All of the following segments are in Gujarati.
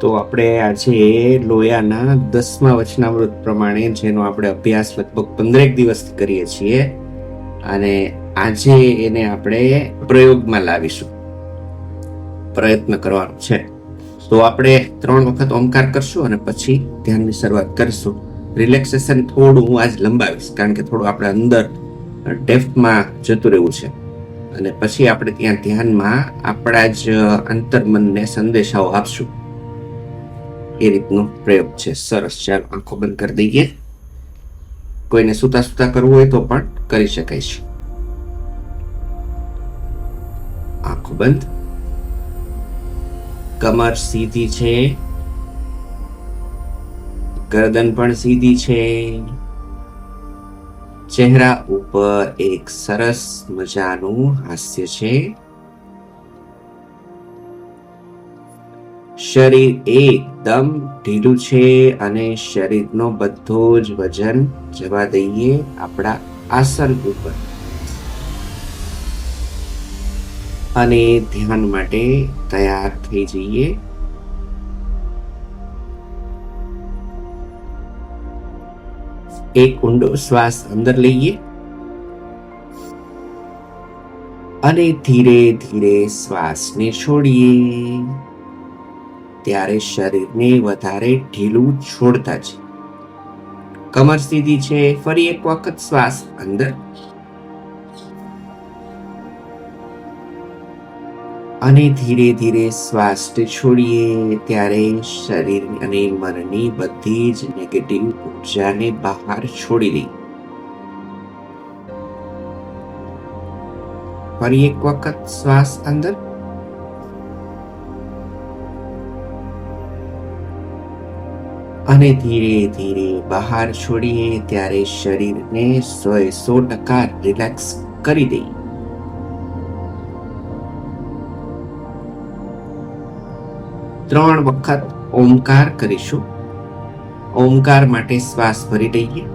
તો આપણે આજે લોયાના 10મા વચનામૃત પ્રમાણે જેનો આપણે અભ્યાસ લગભગ 15 દિવસથી કરીએ છીએ અને આજે એને આપણે પ્રયોગમાં લાવીશું, પ્રયત્ન કરવાનો છે. તો આપણે 3 વખત ઓમકાર કરશું અને પછી ધ્યાનની શરૂઆત કરીશું. રિલેક્સેશન થોડું હું આજ લંબાવીશ કારણ કે થોડું આપણે અંદર ડેપ્થમાં જતું રહેવું છે અને પછી આપણે ત્યાં ધ્યાનમાં આપણા જ અંતર્મનને સંદેશાઓ આપશું. એ રીતનો પ્રયોગ છે. સરસ, ચાલો આંખો બંધ કરી દઈએ. કોઈને સૂતા સૂતા કરવું હોય તો પણ કરી શકાય છે. આંખો બંધ. કમર સીધી છે, ગરદન પણ સીધી છે. ચહેરા ઉપર એક સરસ મજાનું હાસ્ય છે. શરીર એકદમ ઢીલું છે અને શરીરનો બધો જ વજન જવા દઈએ આપણા આસન ઉપર અને ધ્યાન માટે તૈયાર થઈ જઈએ. એક ઊંડો શ્વાસ અંદર લઈએ અને ધીરે ધીરે શ્વાસને છોડીએ. ત્યારે શરીરને વધારે ઢીલું છોડતા છે. કમર સીધી છે. ફરી એક વખત શ્વાસ અંદર અને ધીરે ધીરે શ્વાસને છોડીએ. ત્યારે શરીર અને મનની બધી જ નેગેટિવ ઉર્જાને બહાર છોડી દઈએ. ફરી એક વખત શ્વાસ અંદર અને ધીરે ધીરે બહાર છોડીએ. ત્યારે શરીરને 100% રિલેક્સ કરી દઈએ. ત્રણ વખત ઓમકાર કરીશું. ઓમકાર માટે શ્વાસ ભરી લઈએ.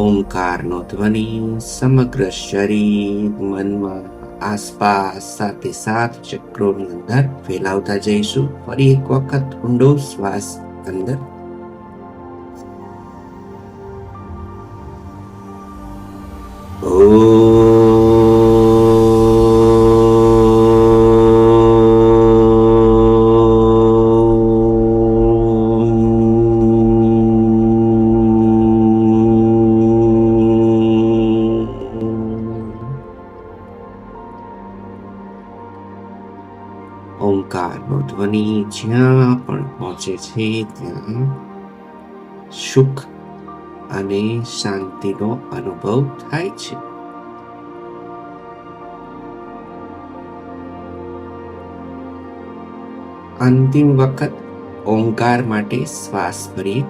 ઓમકારનો ધ્વનિ સમગ્ર શરીર, મનમાં, આસપાસ, સાથે સાત ચક્રોની અંદર ફેલાવતા જઈશું. ફરી એક વખત ઊંડો શ્વાસ અંદર ઓમકારનો ધ્વનિ જ્યાં પણ પહોંચે છે ત્યાં સુખ અને શાંતિનો અનુભવ થાય છે. અંતિમ વખત ઓમકાર માટે શ્વાસ ભરીએ.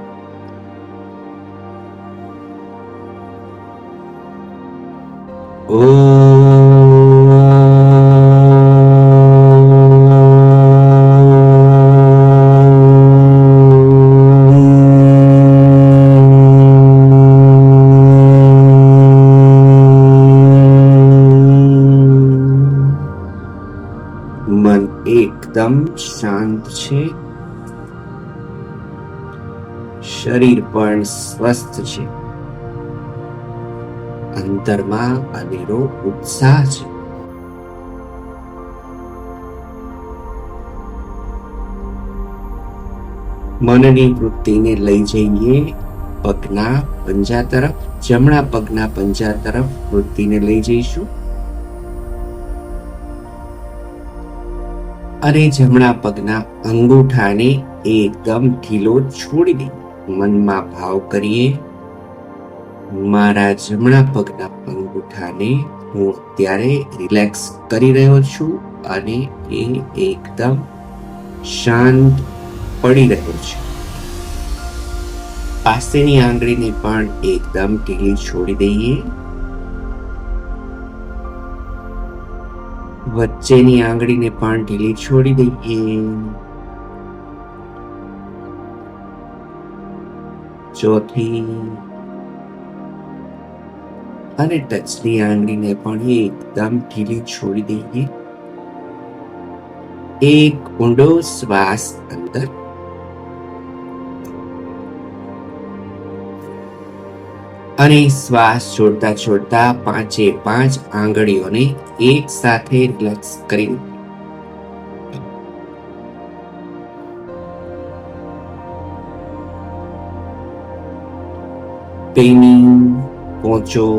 મન એકદમ શાંત છે. શરીર પણ સ્વસ્થ છે. અંતરમાં અનેરો ઉત્સાહ છે. મનની વૃત્તિને લઈ જઈએ પગના પંજા તરફ. જમણા પગના પંજા તરફ વૃત્તિને લઈ જઈશું અને જમણા પગના અંગૂઠાને એકદમ ઢીલો છોડી દઈએ. મનમાં ભાવ કરીએ, મારા જમણા પગના અંગૂઠાને હું અત્યારે રિલેક્સ કરી રહ્યો છું અને એ એકદમ શાંત પડી રહ્યો છે. પાસેની આંગળીને પણ એકદમ ઢીલી છોડી દઈએ વચ્ચેની આંગળીને પણ ઢીલી છોડી દઈએ. ચોથી અને ટચની આંગળીને પણ એકદમ ઢીલી છોડી દઈએ. એક ઊંડો શ્વાસ અંદર અને શ્વાસ છોડતા છોડતા 5 આંગળીઓને એક સાથે રિલેક્સ કરી પેની, પોંચો,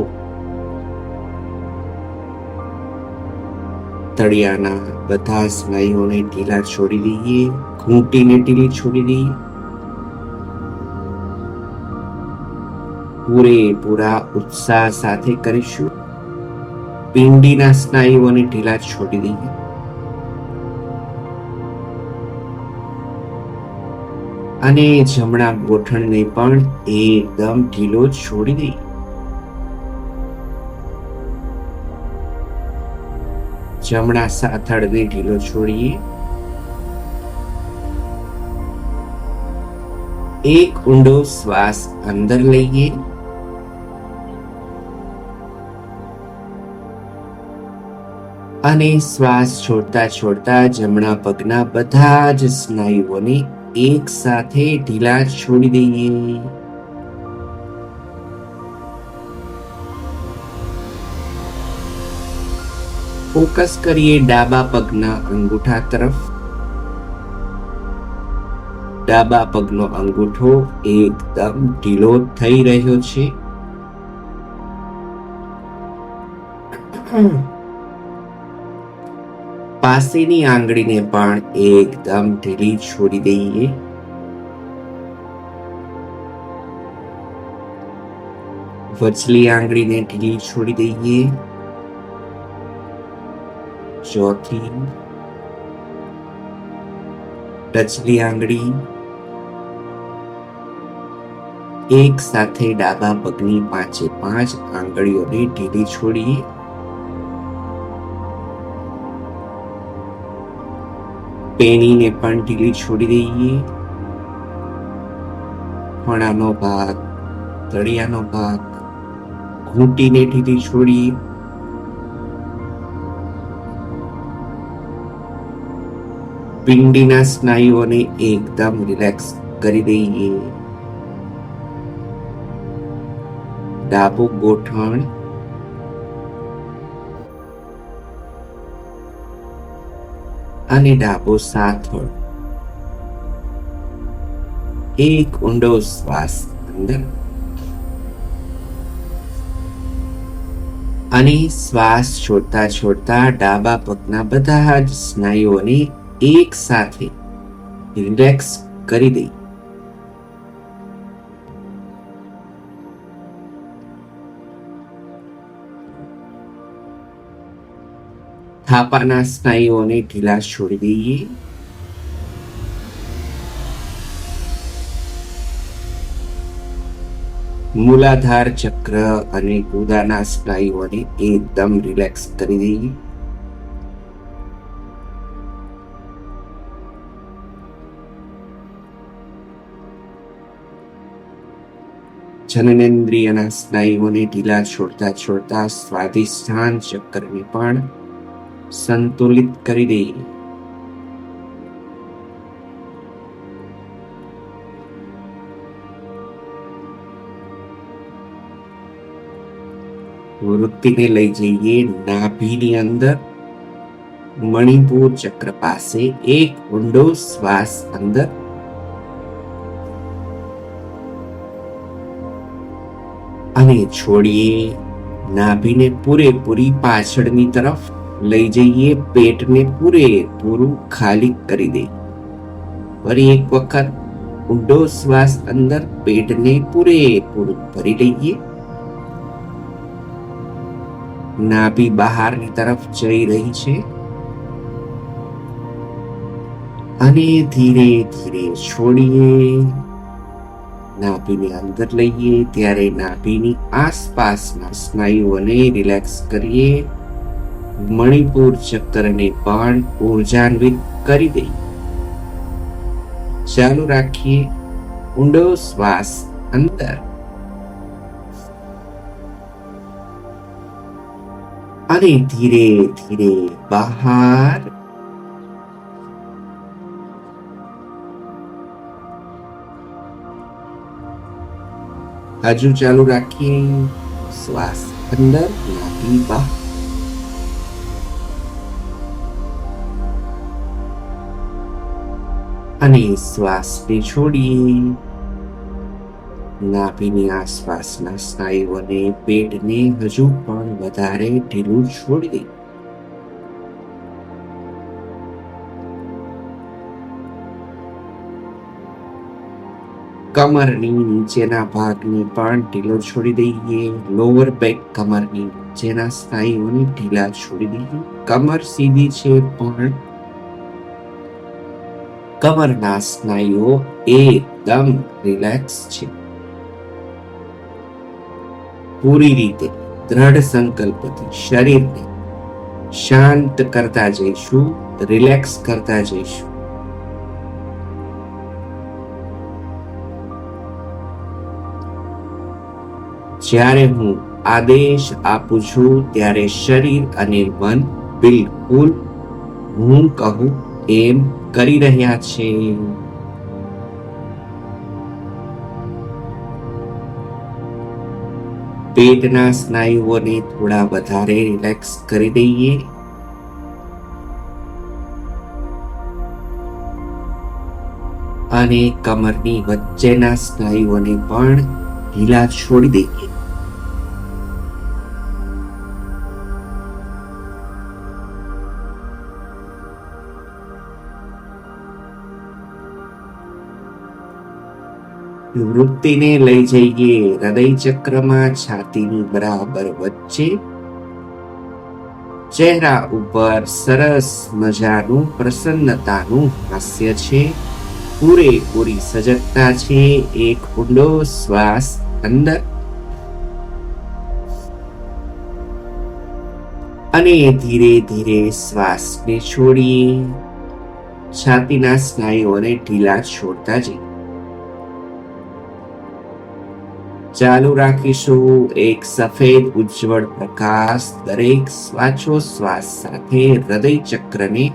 તળિયાના બધા સ્નાયુઓને ઢીલા છોડી દઈએ. ઘૂંટીને ઢીલી છોડી દઈએ. પૂરેપૂરા ઉત્સાહ સાથે કરીશું. પિંડીના સ્નાયુઓને ઢીલા છોડી દઈએ. અને જમણા ગોઠણને પણ એકદમ ઢીલો છોડી દઈએ. જમણા સાથળને ઢીલો છોડીએ. એક ઊંડો શ્વાસ અંદર લઈએ. અને શ્વાસ છોડતા છોડતા જમણા પગના બધા જ સ્નાયુઓને એક સાથે ઢીલા છોડી દઈએ. ફોકસ કરીએ ડાબા પગના અંગૂઠા તરફ. ડાબા પગનો અંગૂઠો એકદમ ઢીલો થઈ રહ્યો છે. પાસેની આંગળીને પણ એકદમ ઢીલી છોડી દઈએ. વચલી આંગળીને ઢીલી છોડી દઈએ. ચોથી, ટચલી આંગળી. એક સાથે ડાબા પગની 5 આંગળીઓને ઢીલી છોડીએ. પેનીને પણ ઢીલી છોડી દઈએ. ફણાનો ભાગ, તળિયાનો ભાગ, ઘૂંટીને ઢીલી છોડીએ. પિંડીના સ્નાયુઓને એકદમ રિલેક્સ કરી દઈએ. ડાબુ ગોઠણ અને ડાબો સાથળ. એક ઊંડો શ્વાસ અંદર અને શ્વાસ છોડતા છોડતા ડાબા પગના બધા જ સ્નાયુઓને એક સાથે રિલેક્સ કરી દઈએ. થાપાના સ્નાયુઓને ઢીલા છોડી દઈએ. મૂલાધાર ચક્ર અને ગુદાના સ્નાયુઓને એકદમ રિલેક્સ કરી દઈએ. જનનેન્દ્રિયના સ્નાયુઓને ઢીલા છોડતા છોડતા સ્વાધિષ્ઠાન ચક્રને પણ સંતુલિત કરી દઈએ. વૃત્તિને લઈ જઈએ નાભીની અંદર. મણિપુર ચક્ર પાસે એક ઊંડો શ્વાસ અંદર અને છોડીએ. નાભીને પૂરેપૂરી પાછળની તરફ લઈ જઈએ. પેટને પૂરેપૂરું ખાલી કરી દઈએ. ફરી એક વખત ઊંડો શ્વાસ અંદર. પેટને પૂરેપૂરું ભરી લઈએ. નાભી બહારની તરફ જઈ રહી છે અને ધીરે ધીરે છોડીએ. નાભીને અંદર લઈએ ત્યારે નાભીની આસપાસના સ્નાયુઓને રિલેક્સ કરીએ. મણિપુર ચક્રને પણ ઉર્જાન્વિત કરી દઈએ. ચાલુ રાખીએ. ઊંડો શ્વાસ અંદર અને ધીરે ધીરે બહાર. હજુ ચાલુ રાખીએ. શ્વાસ અંદર, નાભી બહાર. અને શ્વાસને છોડીએ. નાભીની આસપાસના સ્નાયુઓને, પેટને હજુ પણ વધારે ઢીલું છોડી દઈએ. કમરની નીચેના ભાગને પણ ઢીલો છોડી દઈએ. લોઅર બેક, કમરની નીચેના સ્નાયુઓને ઢીલા છોડી દઈએ. કમર સીધી છે પણ કમરના સ્નાયુઓ એકદમ રિલેક્સ છે. પૂરી રીતે દ્રઢ સંકલ્પથી શરીરને શાંત કરતા જઈશું, રિલેક્સ કરતા જઈશું. જ્યારે હું આદેશ આપું છું ત્યારે શરીર અને મન બિલકુલ હું કહું એમ કરી રહ્યા છે. પેટના સ્નાયુઓને થોડા વધારે રિલેક્સ કરી દઈએ. અને કમરની વચ્ચેના સ્નાયુઓને પણ ઢીલા છોડી દઈએ. વૃત્તિને લઈ જઈએ હૃદય ચક્રમાં, છાતીની બરાબર વચ્ચે. ચહેરા ઉપર સરસ મજાનું પ્રસન્નતાનું હાસ્ય છે. પૂરેપૂરી સજગતા છે. એક ઊંડો શ્વાસ અંદર અને ધીરે ધીરે શ્વાસને છોડીએ. છાતીના સ્નાયુઓને ઢીલા છોડતા જઈએ. ચાલુ રાખીશું. એક સફેદ ઉજ્જવળ પ્રકાશ દરેક શ્વાસોશ્વાસ સાથે હૃદય ચક્રને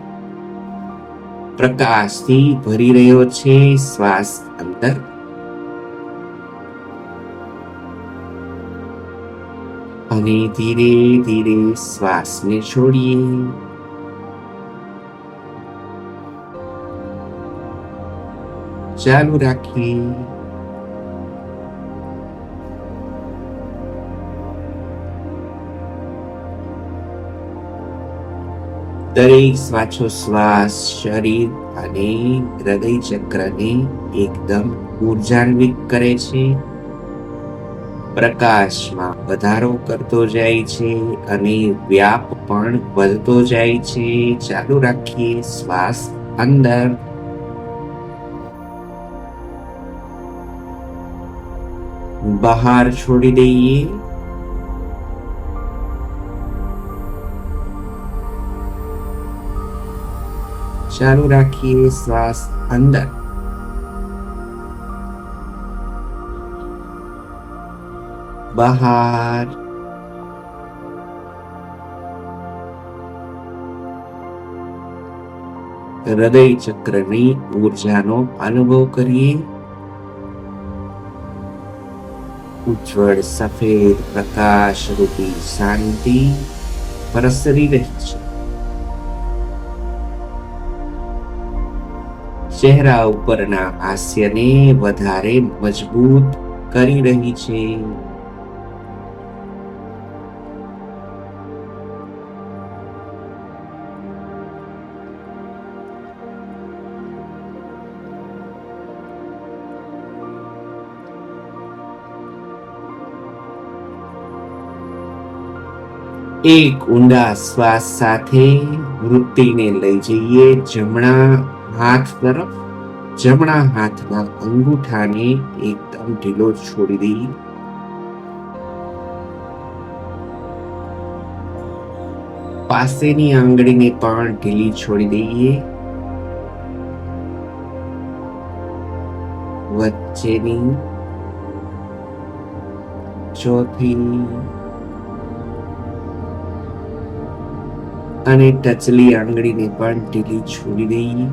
પ્રકાશથી ભરી રહ્યો છે. શ્વાસ અંદર અને ધીરે ધીરે શ્વાસને છોડીએ. ચાલુ રાખીએ. દરેક શ્વાસોશ્વાસ શરીર અને હૃદય ચક્રને એકદમ ઉર્જાન્વિત કરે છે. પ્રકાશમાં વધારો કરતો જાય છે અને વ્યાપ પણ વધતો જાય છે. ચાલુ રાખીએ. શ્વાસ અંદર બહાર છોડી દઈએ. ચાલુ રાખીએ. શ્વાસ અંદર બહાર. હૃદય ચક્રની ઉર્જાનો અનુભવ કરીએ. ઉજ્જવળ સફેદ પ્રકાશ રૂપી શાંતિ પ્રસરી રહી છે. ચહેરા ઉપરના હાસ્યને વધારે મજબૂત કરી રહી છે. એક ઊંડા શ્વાસ સાથે વૃત્તિને લઈ જઈએ જમણા હાથ તરફ. જમણા હાથના અંગૂઠાને એકદમ ઢીલો છોડી દઈએ. પાસેની આંગળીને પણ ઢીલી છોડી દઈએ. વચ્ચેની, ચોથી અને ટચલી આંગળીને પણ ઢીલી છોડી દઈએ.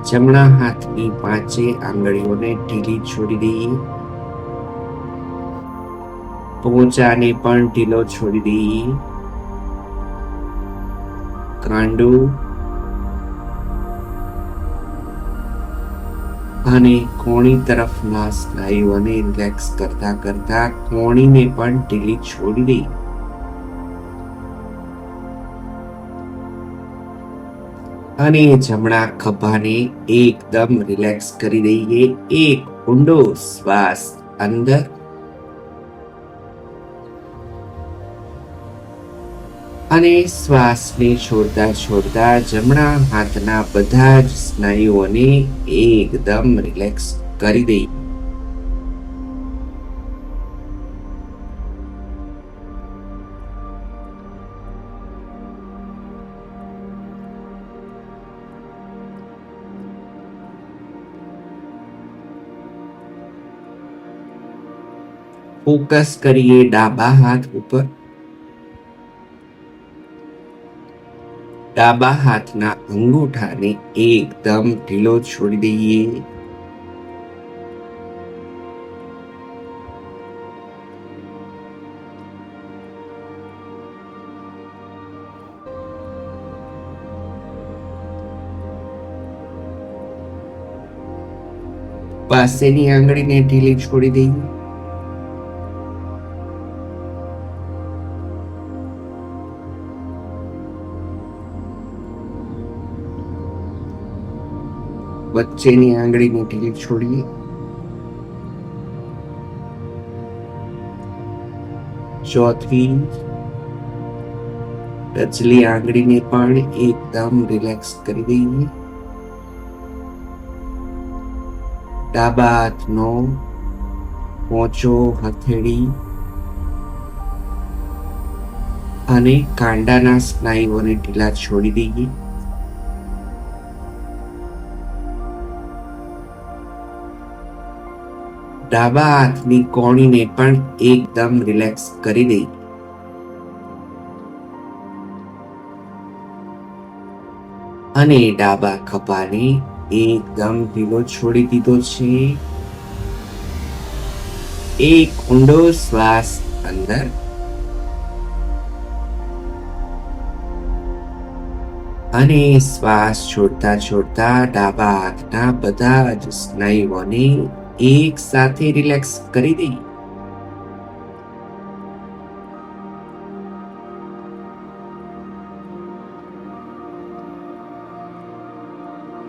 જમણા હાથની 5 આંગળીઓને ઢીલી છોડી દઈએ. પોંચાને પણ ઢીલો છોડી દઈએ. કાંડું અને કોણી તરફના સ્નાયુઓને રિલેક્સ કરતા કરતા કોણીને પણ ઢીલી છોડી દઈએ. અને જમણા ખભાને એકદમ રિલેક્સ કરી દઈએ. એક ઊંડો શ્વાસ અંદર અને શ્વાસને છોડતા છોડતા જમણા હાથના બધા જ સ્નાયુઓને એકદમ રિલેક્સ કરી દઈએ. ફોકસ કરીએ ડાબા હાથ ઉપર. ડાબા હાથના અંગૂઠાને એકદમ ઢીલો છોડી દઈએ. પાસેની આંગળીને ઢીલી છોડી દઈએ. વચ્ચેની આંગળીને ઢીલી છોડીએ. ચોથી ટચલી આંગળીને પણ એકદમ રિલેક્સ કરી દઈએ. ડાબા હાથનો પોંચો, હથેળી અને કાંડાના સ્નાયુઓને ઢીલા છોડી દઈએ. ડાબા હાથની કોણીને પણ એકદમ રિલેક્સ કરી દઈએ. અને ડાબા ખભાને એકદમ ઢીલો છોડી દીધો છે. એક ઊંડો શ્વાસ અંદર અને શ્વાસ છોડતા છોડતા ડાબા હાથના બધા જ સ્નાયુઓને એક સાથે રિલેક્સ કરી દઈએ.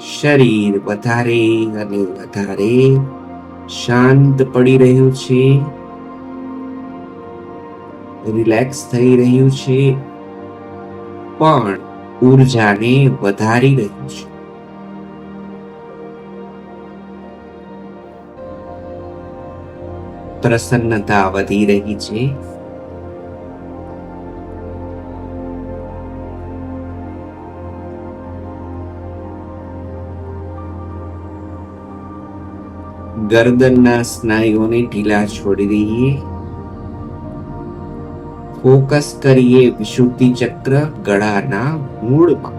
શરીર વધારે અને વધારે શાંત પડી રહ્યું છે, રિલેક્સ થઈ રહ્યું છે, પણ ઉર્જાને વધારી રહ્યું છે. પ્રસન્નતા વધી રહી છે. ગરદનના સ્નાયુઓને ઢીલા છોડી દઈએ. ફોકસ કરીએ વિશુદ્ધિ ચક્ર ગળાના મૂળમાં.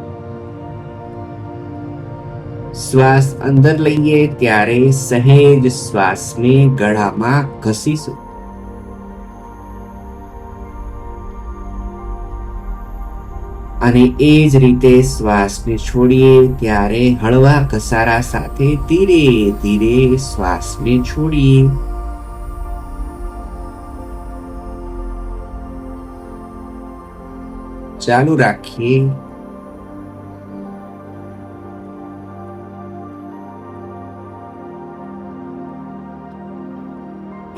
શ્વાસ અંદર લઈએ ત્યારે સહેજ શ્વાસને ગળામાં ઘસીશું. અને એ જ રીતે શ્વાસને છોડીએ ત્યારે હળવા ઘસારા સાથે ધીરે ધીરે શ્વાસને છોડીએ. ચાલુ રાખીએ.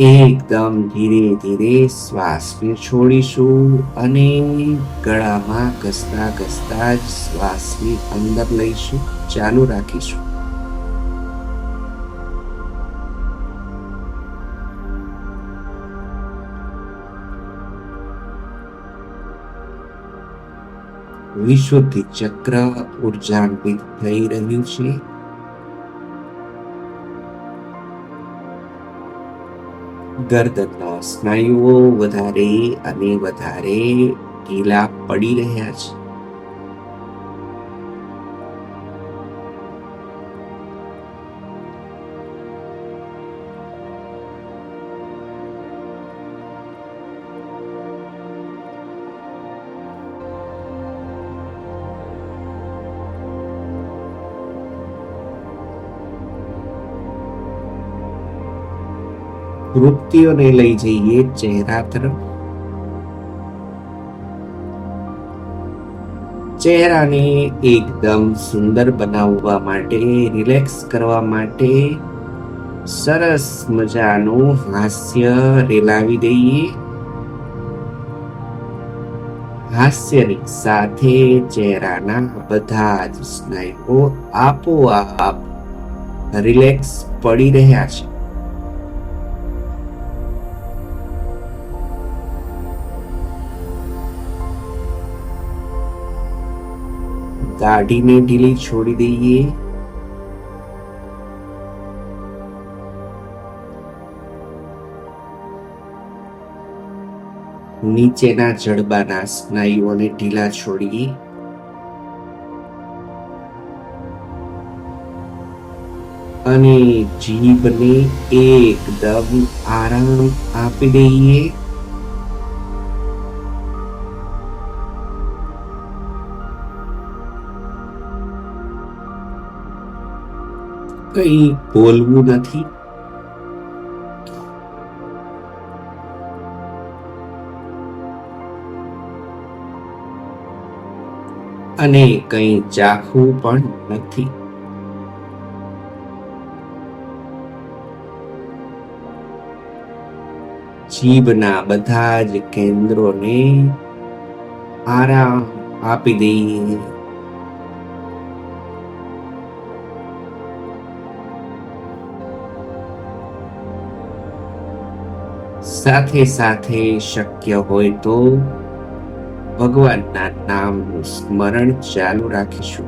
એકદમ ધીરે ધીરે શ્વાસને છોડીશું અને ગળામાં ઘસતા ઘસતા જ શ્વાસની અંદર લઈશું. ચાલુ રાખીશું. વિશુદ્ધિ ચક્ર ઉર્જાન્વિત થઈ રહ્યું છે. ગરદનના સ્નાયુઓ વધારે અને વધારે ઢીલા પડી રહ્યા છે. વૃત્તિઓને લઈ જઈએ ચહેરા તરફ. ચહેરાને એકદમ સુંદર બનાવવા માટે, રિલેક્સ કરવા માટે સરસ મજાનું હાસ્ય રેલાવી દઈએ. હાસ્યની સાથે ચહેરાના બધા જ સ્નાયુઓ આપોઆપ રિલેક્સ પડી રહ્યા છે. દાઢીને ઢીલી છોડી દઈએ. નીચેના જડબાના સ્નાયુઓને ઢીલા છોડીએ. અને જીભને એકદમ આરામ આપી દઈએ. કંઈ બોલવું નથી. અને કંઈ ચાખવું પણ નથી. જીભના બધા જ કેન્દ્રોને આરામ આપી દઈએ. સાથે સાથે શક્ય હોય તો ભગવાનના નામનું સ્મરણ ચાલુ રાખીશું.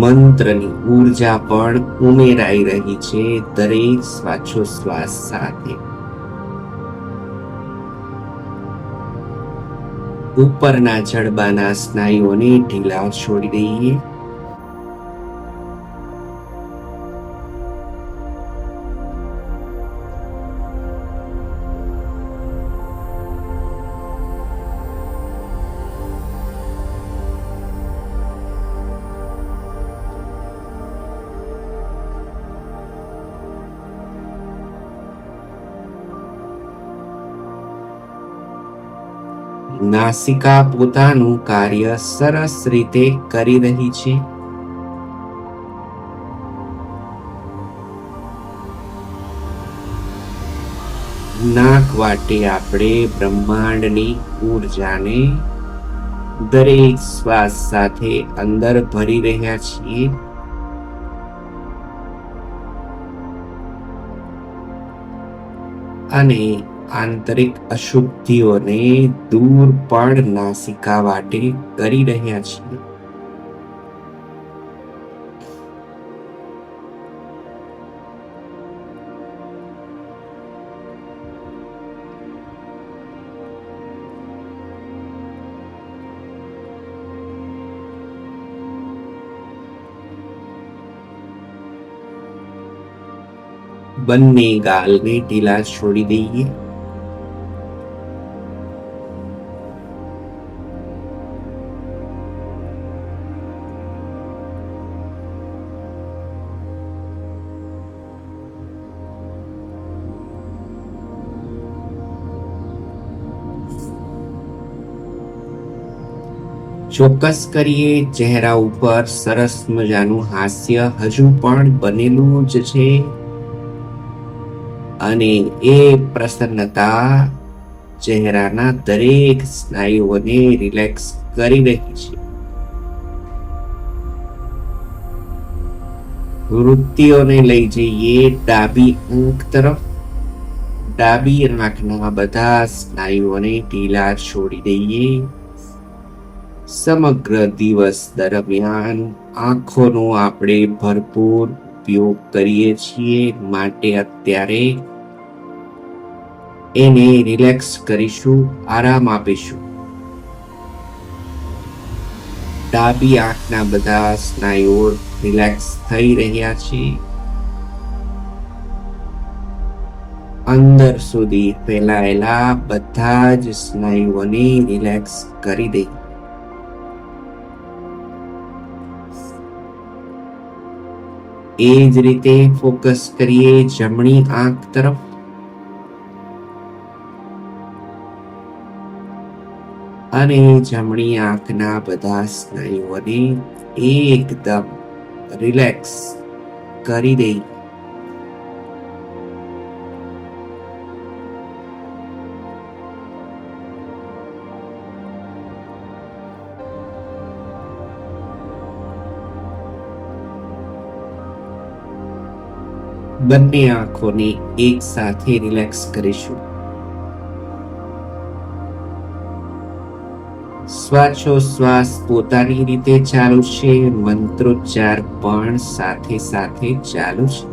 મંત્રની ઉર્જા પણ ઉમેરાઈ રહી છે દરેક શ્વાસોશ્વાસ સાથે. ઉપરના જડબાના સ્નાયુઓને ઢીલા છોડી દઈએ. નાસિકા પોતાનું કાર્ય સરસ રીતે કરી રહી છે. નાક વાટે આપણે બ્રહ્માંડની ઉર્જાને દરેક શ્વાસ સાથે અંદર ભરી રહ્યા છીએ. અને આંતરિક અશુદ્ધિઓને દૂર પણ નાસિકા વાટે કરી રહ્યા છીએ. બંને ગાલને ઢીલા છોડી દઈએ. ચોક્કસ કરીએ ચહેરા ઉપર સરસ મજાનું હાસ્ય હજુ પણ બનેલું જ છે. અને એ પ્રસન્નતા ચહેરાના દરેક સ્નાયુઓને રિલેક્સ કરી રહી છે. વૃત્તિઓને લઈ જઈએ ડાબી આંખ તરફ. ડાબી આંખના બધા સ્નાયુઓને ઢીલા છોડી દઈએ. સમગ્ર દિવસ દરમિયાન આંખોનો આપણે ભરપૂર ઉપયોગ કરીએ છીએ, માટે અત્યારે એને રિલેક્સ કરીશું, આરામ આપીશું. ડાબી આંખના બધા સ્નાયુઓ રિલેક્સ થઈ રહ્યા છે. અંદર સુધી ફેલાયેલા બધા જ સ્નાયુઓને રિલેક્સ કરી દઈએ. એ જ રીતે ફોકસ કરીએ જમણી આંખ તરફ. અને જમણી આંખના બધા સ્નાયુઓને એકદમ રિલેક્સ કરી દઈએ. બંને આંખોને એક સાથે રિલેક્સ કરીશું. શ્વાસોશ્વાસ પોતાની રીતે ચાલુ છે, મંત્રોચ્ચાર પણ સાથે સાથે ચાલુ છે.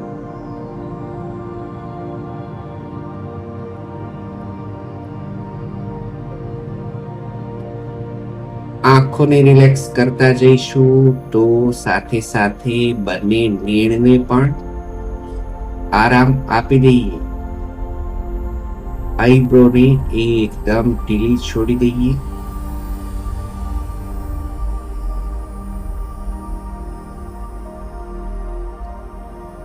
આંખોને રિલેક્સ કરતા જઈશું તો સાથે સાથે બંને નેણને પણ આરામ આપી દઈએ. આઈબ્રોને એકદમ ઢીલી છોડી દઈએ.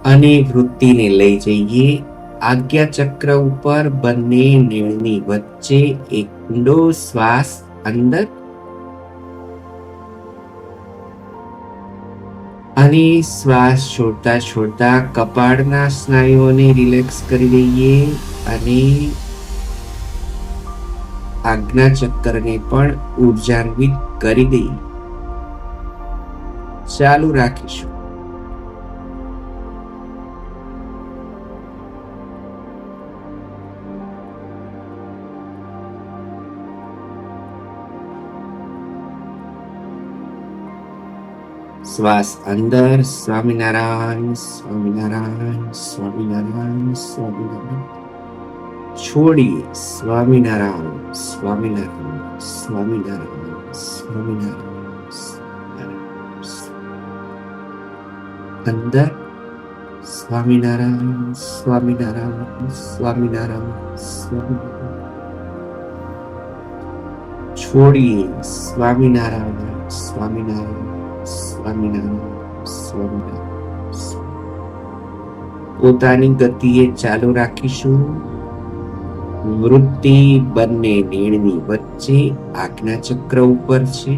અને વૃત્તિને લઈ જઈએ આજ્ઞા ચક્ર ઉપર. બંને નેણની વચ્ચે એક ઊંડો શ્વાસ અંદર અને શ્વાસ છોડતા છોડતા કપાળના સ્નાયુઓને રિલેક્સ કરી દઈએ અને આજ્ઞા ચક્રને પણ ઉર્જાન્વિત કરી દઈએ. ચાલુ રાખીશું. શ્વાસ અંદર. સ્વામિનારાયણ સ્વામિનારાયણ સ્વામિનારાયણ સ્વામિનારાયણ. છોડીએ સ્વામિનારાયણ સ્વામિનારાયણ સ્વામિનારાયણ સ્વામિનારાયણ. અંદર સ્વામિનારાયણ સ્વામિનારાયણ સ્વામિનારાયણ સ્વામિનારાયણ. છોડીએ સ્વામિનારાયણ સ્વામિનારાયણ સ્વામિનારાયણ સ્વામિનારાયણ. પોતાની ગતિએ ચાલુ રાખીશું. વૃત્તિ બંને નેણની વચ્ચે આજ્ઞા ચક્ર ઉપર છે.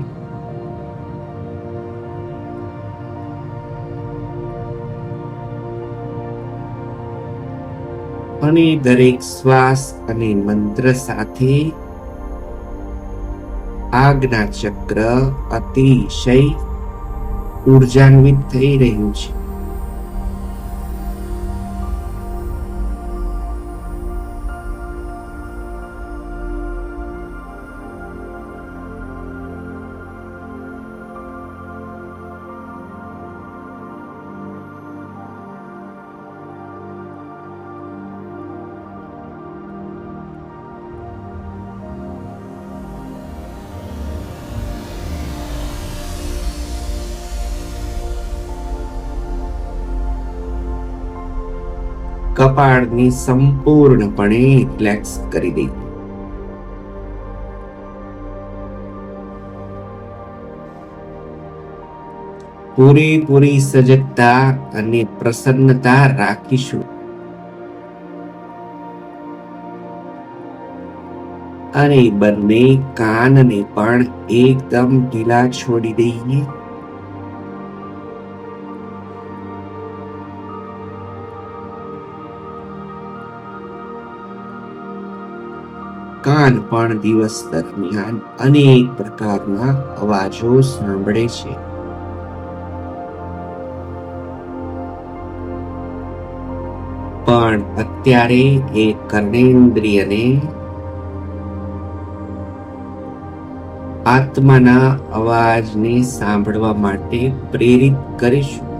અને દરેક શ્વાસ અને મંત્ર સાથે આજ્ઞા ચક્ર અતિશય ઉર્જાન્વિત થઈ રહ્યું છે. કપાળને સંપૂર્ણપણે રિલેક્સ કરી દઈએ. પૂરેપૂરી સજગતા અને પ્રસન્નતા રાખીશું. અને બંને કાનને પણ એકદમ ઢીલા છોડી દઈએ. કાન પણ દિવસ દરમિયાન અનેક પ્રકારના અવાજો સાંભળે છે. પણ અત્યારે એ કર્ણેન્દ્રિયને આત્માના અવાજને સાંભળવા માટે પ્રેરિત કરીશું.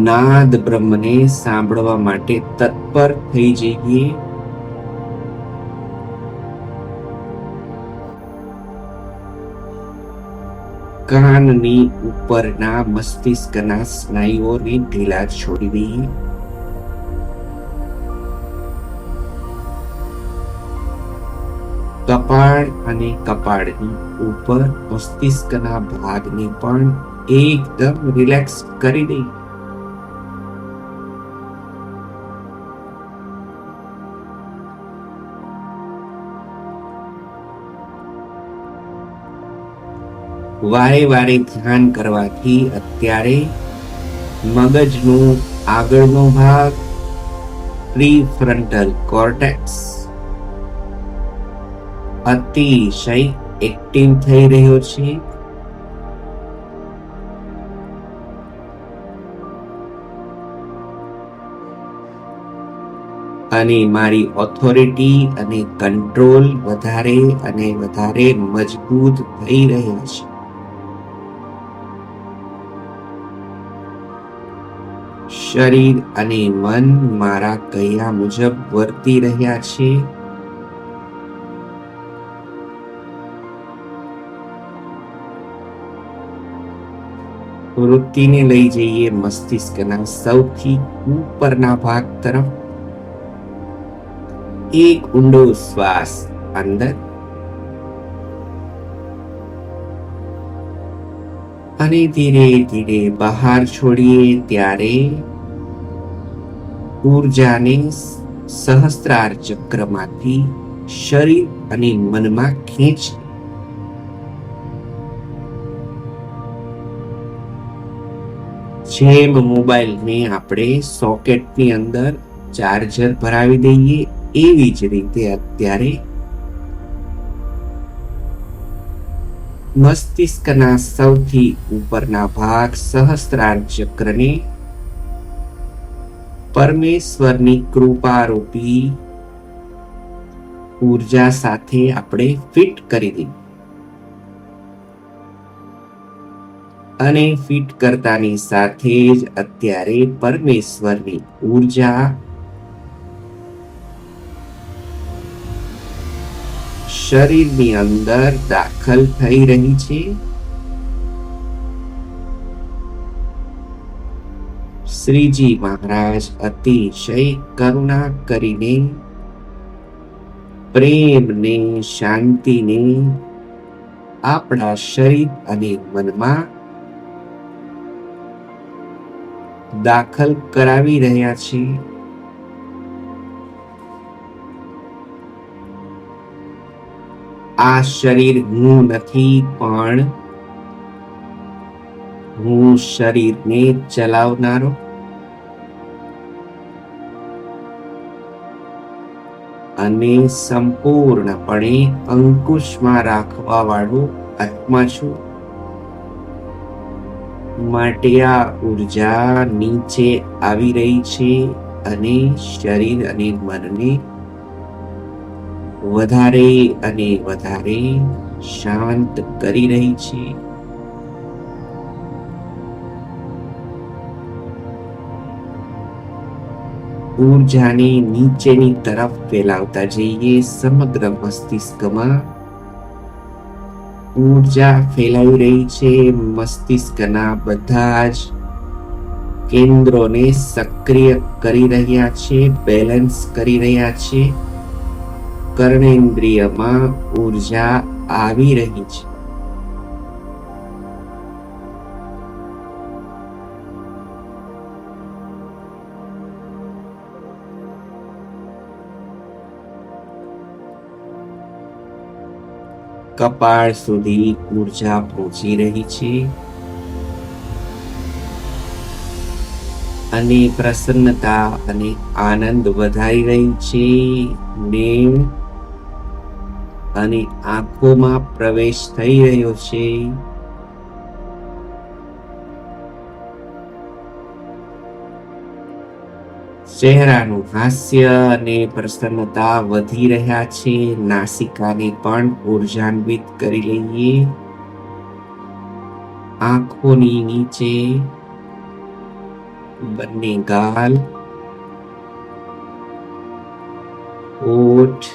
નાદ બ્રહ્મને સાંભળવા માટે તત્પર થઈ જઈએ. કાનની ઉપરના મસ્તિષ્કના સ્નાયુઓને ઢીલા છોડી દઈએ. કપાળ અને કપાળની ઉપર મસ્તિષ્કના ભાગને પણ એકદમ રિલેક્સ કરી દઈએ. વારે વારે ધ્યાન કરવાથી અત્યારે મગજનું આગળનો ભાગ પ્રીફ્રન્ટલ કોર્ટેક્સ અતિશય એક્ટિવ થઈ રહ્યો છે. અને મારી ઓથોરિટી અને કંટ્રોલ વધારે અને વધારે મજબૂત થઈ રહ્યા છે. શરીર અને મન મારા કહ્યા મુજબ વર્તી રહ્યા છે. વૃત્તિને લઈ જઈએ મસ્તિષ્કના સૌથી ઉપરના ભાગ તરફ. એક ઊંડો શ્વાસ અંદર અને ધીરે ધીરે બહાર છોડીએ ત્યારે ઊર્જાને સહસ્ત્રાર ચક્રમાંથી શરીર અને મનમાં ખેંચ. જેમ મોબાઈલને આપણે સોકેટની અંદર ચાર્જર ભરાવી દઈએ એવી જ રીતે અત્યારે મસ્તિષ્કના સૌથી ઉપરના ભાગ સહસ્ત્રાર ચક્રને પરમેશ્વરની કૃપારૂપી ઊર્જા સાથે આપણે ફિટ કરી દઈએ. અને ફિટ કરતાની સાથે જ અત્યારે પરમેશ્વરની ઊર્જા શરીરની અંદર દાખલ થઈ રહી છે. શ્રીજી મહારાજ અતિશય કરુણા કરીને પ્રેમને, શાંતિને આપણા શરીર અને મનમાં દાખલ કરાવી રહ્યા છે. આ શરીર હું નથી, પણ હું શરીરને ચલાવનારો અને સંપૂર્ણપણે અંકુશમાં રાખવા વાળો આત્મા છું. માટે આ ઊર્જા નીચે આવી રહી છે અને શરીર અને મનને વધારે અને વધારે શાંત કરી રહી છે. ઊર્જાને નીચેની તરફ ફેલાવતા જઈએ. સમગ્ર મસ્તિષ્કમાં ઊર્જા ફેલાઈ રહી છે. મસ્તિષ્કના બધા જ કેન્દ્રોને સક્રિય કરી રહ્યા છે, બેલેન્સ કરી રહ્યા છે. કર્ણેન્દ્રિયમાં ઊર્જા આવી રહી છે. કપાળ સુધી ઊર્જા પહોંચી રહી છે અને પ્રસન્નતા અને આનંદ વધારી રહી છે ને અને આંખોમાં પ્રવેશ થઈ રહ્યો છે. ચહેરાનું હાસ્ય અને પ્રસન્નતા વધી રહ્યા છે. નાસિકાને પણ ઉર્જાન્વિત કરી લઈએ. આંખોની નીચે બંને ગાલ, ઓઠ,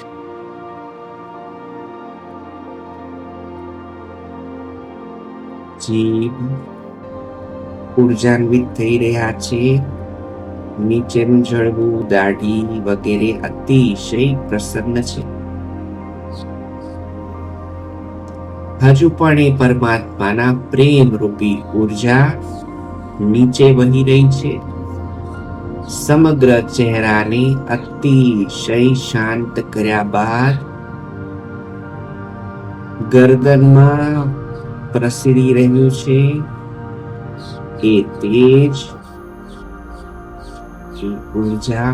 જીભ ઉર્જાન્વિત થઈ રહ્યા છે. નીચેનું જડબું, દાઢી વગેરે અતિશય પ્રસન્ન છે. હજુ પણ એ પરમાત્માના પ્રેમ રૂપી ઉર્જા નીચે વહી રહી છે. સમગ્ર ચહેરાને અતિશય શાંત કર્યા બાદ ગરદનમાં પ્રસરી રહ્યું છે એ તેજ, એ ઉર્જા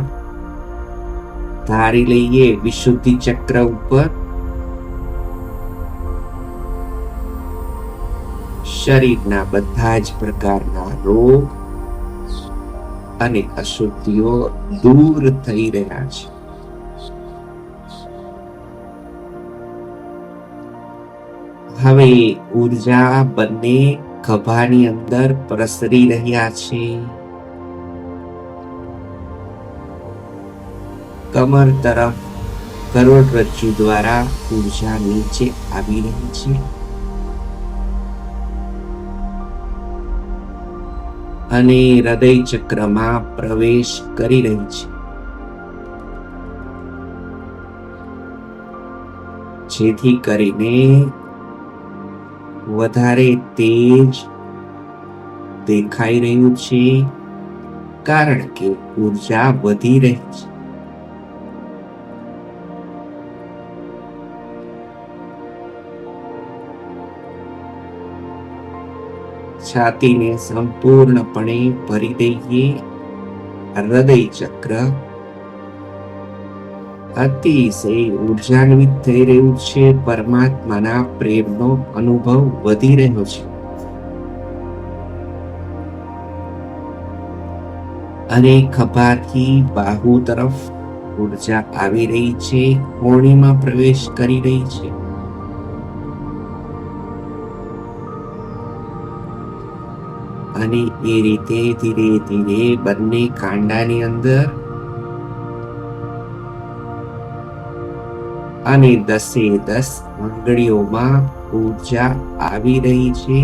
ધારી લઈએ વિશુદ્ધિ ચક્ર ઉપર. શરીરના બધા જ પ્રકારના રોગ અને અશુદ્ધિઓ દૂર થઈ રહ્યા છે. હવે ઉર્જા બંને ખભાની અંદર પ્રસરી રહ્યા છે. કમર તરફ કરોડરજ્જુ દ્વારા ઉર્જા નીચે આવી રહી છે અને હૃદય ચક્રમાં પ્રવેશ કરી રહી છે, જેથી કરીને વધારે તેજ દેખાઈ રહ્યું છે, કારણ કે ઉર્જા વધી રહી છે. છાતીને સંપૂર્ણપણે ભરી દઈએ. હૃદય ચક્ર અતિશય ઉર્જાન્વિત થઈ રહ્યું છે. પરમાત્માના પ્રેમનો અનુભવ વધી રહ્યો છે અને ખભાથી બાહુ તરફ ઉર્જા આવી રહી છે, કોણીમાં પ્રવેશ કરી રહી છે. અને એ રીતે ધીરે ધીરે બંને કાંડાની અંદર અને 10 આંગળીઓમાં ઉર્જા આવી રહી છે.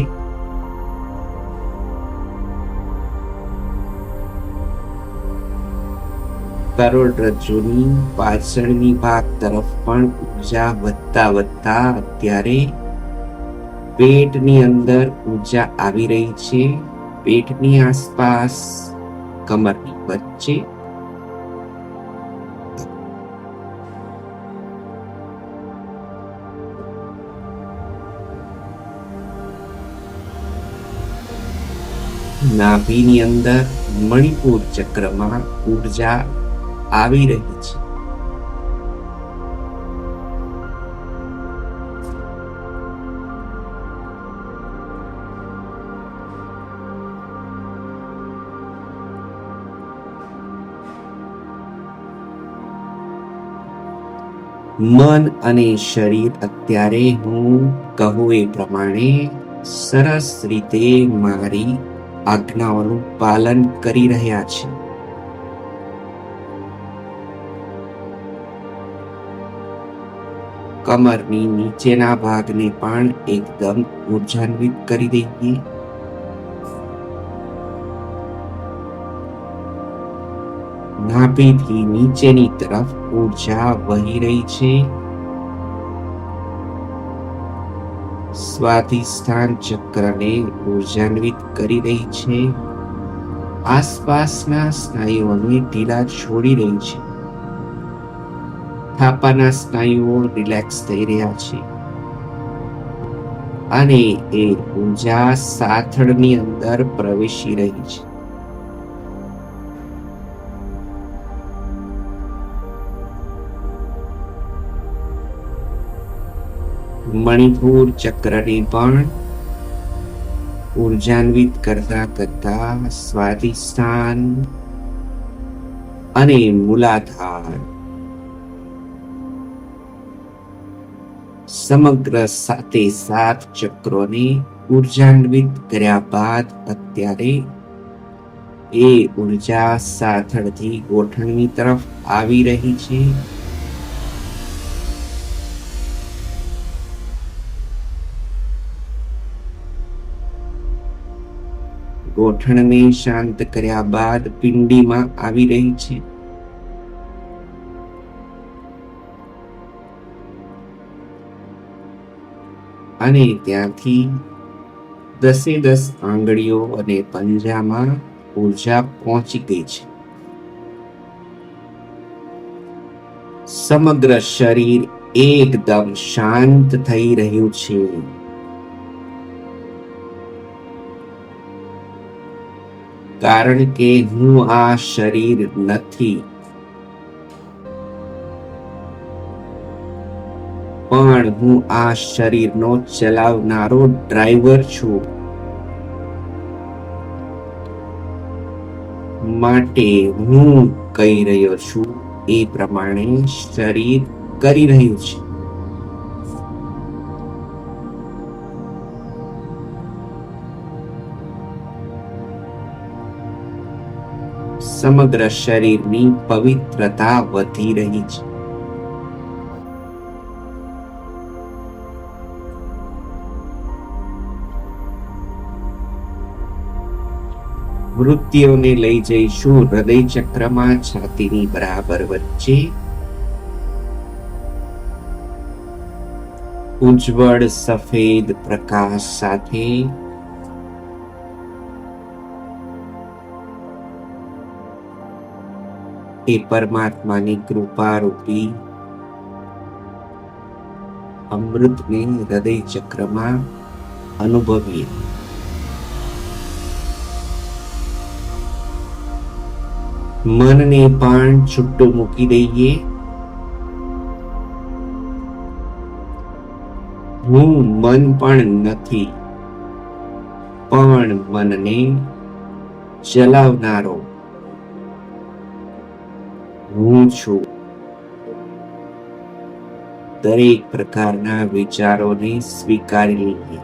કરોડરજ્જુની પાછળની ભાગ તરફ પણ ઉર્જા વધતા વધતા અત્યારે પેટની અંદર ઉર્જા આવી રહી છે. પેટની આસપાસ, કમરની વચ્ચે, નાભીની અંદર મણિપુર ચક્રમાં ઉર્જા આવી રહી છે. મન અને શરીર અત્યારે હું કહું એ પ્રમાણે સરસ રીતે મારી આજ્ઞાઓનું પાલન કરી રહ્યા છે. કમરની નીચેના ભાગને પણ એકદમ ઉર્જાન્વિત કરી દઈએ. નાભીથી નીચેની તરફ ઉર્જા વહી રહી છે. સ્વાધિષ્ઠાન ચક્રને ઉર્જાન્વિત કરી રહી છે. આસપાસના સ્નાયુઓને ઢીલા છોડી રહી છે. થાપાના સ્નાયુઓ રિલેક્સ થઈ રહ્યા છે અને એ ઉર્જા સાથળની અંદર પ્રવેશી રહી છે. મણિપુર ચક્રને પણ ઉર્જાન્વિત કરતા કરતા સ્વાધિષ્ઠાન અને મૂલાધાર સમગ્ર 7 ચક્રોને ઉર્જાન્વિત કર્યા બાદ અત્યારે એ ઉર્જા સાથળથી ગોઠણની તરફ આવી રહી છે. ગોઠણને શાંત કર્યા બાદ પિંડીમાં આવી રહી છે. અને ત્યાંથી 10 આંગળીઓ અને પંજામાં ઉર્જા પહોંચી ગઈ છે. સમગ્ર શરીર એકદમ શાંત થઈ રહ્યું છે. કારણ કે હું આ શરીર નથી, પણ હું આ શરીરનો ચલાવનારો ડ્રાઈવર છું. માટે હું કહી રહ્યો છું એ પ્રમાણે શરીર કરી રહ્યું છે. સમગ્ર શરીરની પવિત્રતા વધી રહી છે. વૃત્તિઓને લઈ જઈશું હૃદય ચક્રમાં, છાતીની બરાબર વચ્ચે. ઉજ્જવળ સફેદ પ્રકાશ સાથે એ પરમાત્માની કૃપા રૂપી અમૃતને હૃદય ચક્રમાં અનુભવીએ. મનને પણ છૂટું મૂકી દઈએ. હું મન પણ નથી, પણ મનને ચલાવનારો હું છું. દરેક પ્રકારના વિચારોને સ્વીકારી લઈએ.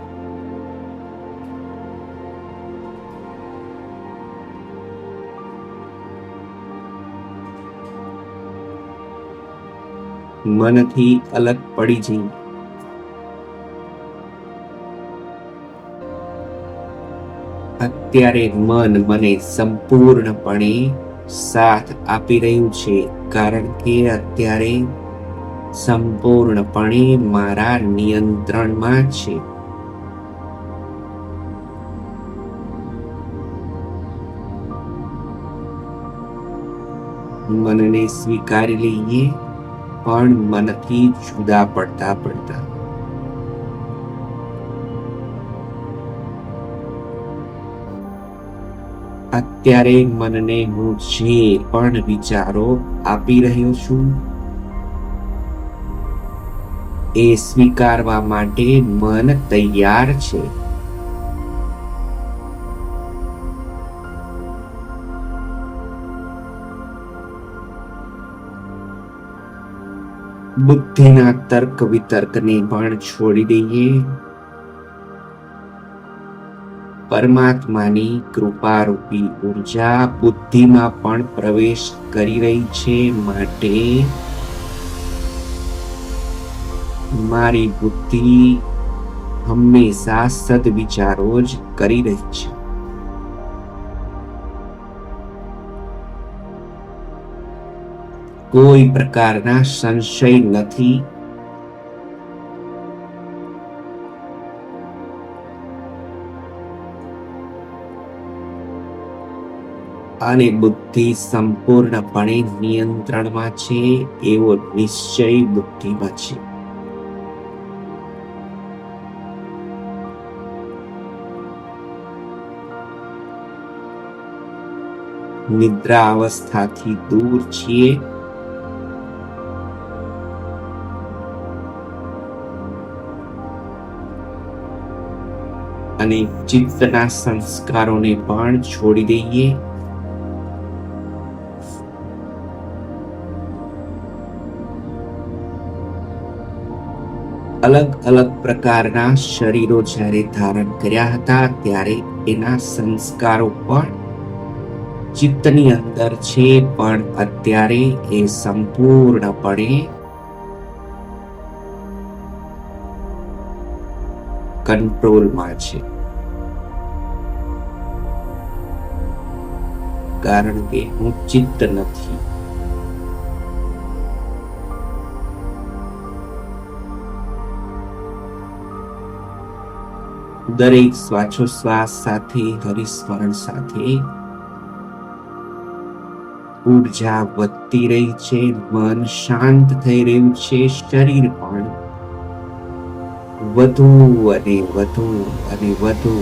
મનથી અલગ પડી જઈએ. અત્યારે મન મને સંપૂર્ણપણે સાથ આપી રહ્યું છે, કારણ કે અત્યારે સંપૂર્ણપણે મારા નિયંત્રણમાં છે. મનને સ્વીકારી લઈએ, પણ મનથી જુદા પડતા પડતા. અત્યારે મનને હું જે પણ વિચારો આપી રહ્યો છું એ સ્વીકારવા માટે મન તૈયાર છે. બુદ્ધિના તર્ક વિતર્કને પણ છોડી દઈએ. પરમાત્માની કૃપારૂપી ઉર્જા બુદ્ધિમાં પણ પ્રવેશ કરી રહી છે, માટે મારી બુદ્ધિ હંમેશા સદવિચારો જ કરી રહી છે. કોઈ પ્રકારના સંશય નથી. અને બુદ્ધિ સંપૂર્ણપણે નિયંત્રણમાં છે એવો નિશ્ચય બુદ્ધિમાં છે. નિદ્રા અવસ્થાથી દૂર છીએ. અને ચિત્તના સંસ્કારોને પણ છોડી દઈએ. અલગ અલગ પ્રકારના શરીરો જ્યારે ધારણ કર્યા હતા ત્યારે એના સંસ્કારો પણ ચિત્તની અંદર છે, પણ અત્યારે એ સંપૂર્ણપણે કંટ્રોલમાં છે, કારણ કે હું ચિત્ત નથી. દરેક શ્વાસોશ્વાસ સાથે, હરિસ્મરણ સાથે ઉર્જા વધતી રહી છે, મન શાંત થઈ રહ્યું છે, શરીર પણ વધુ અને વધુ અને વધુ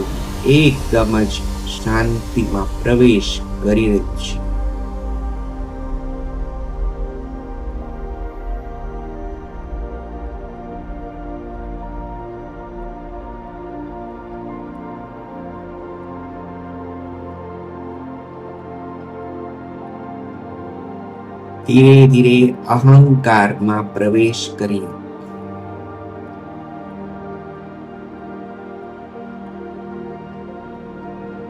એકદમ જ શાંતિમાં પ્રવેશ કરી રહ્યું છે. ધીરે ધીરે અહંકારમાં પ્રવેશ કરી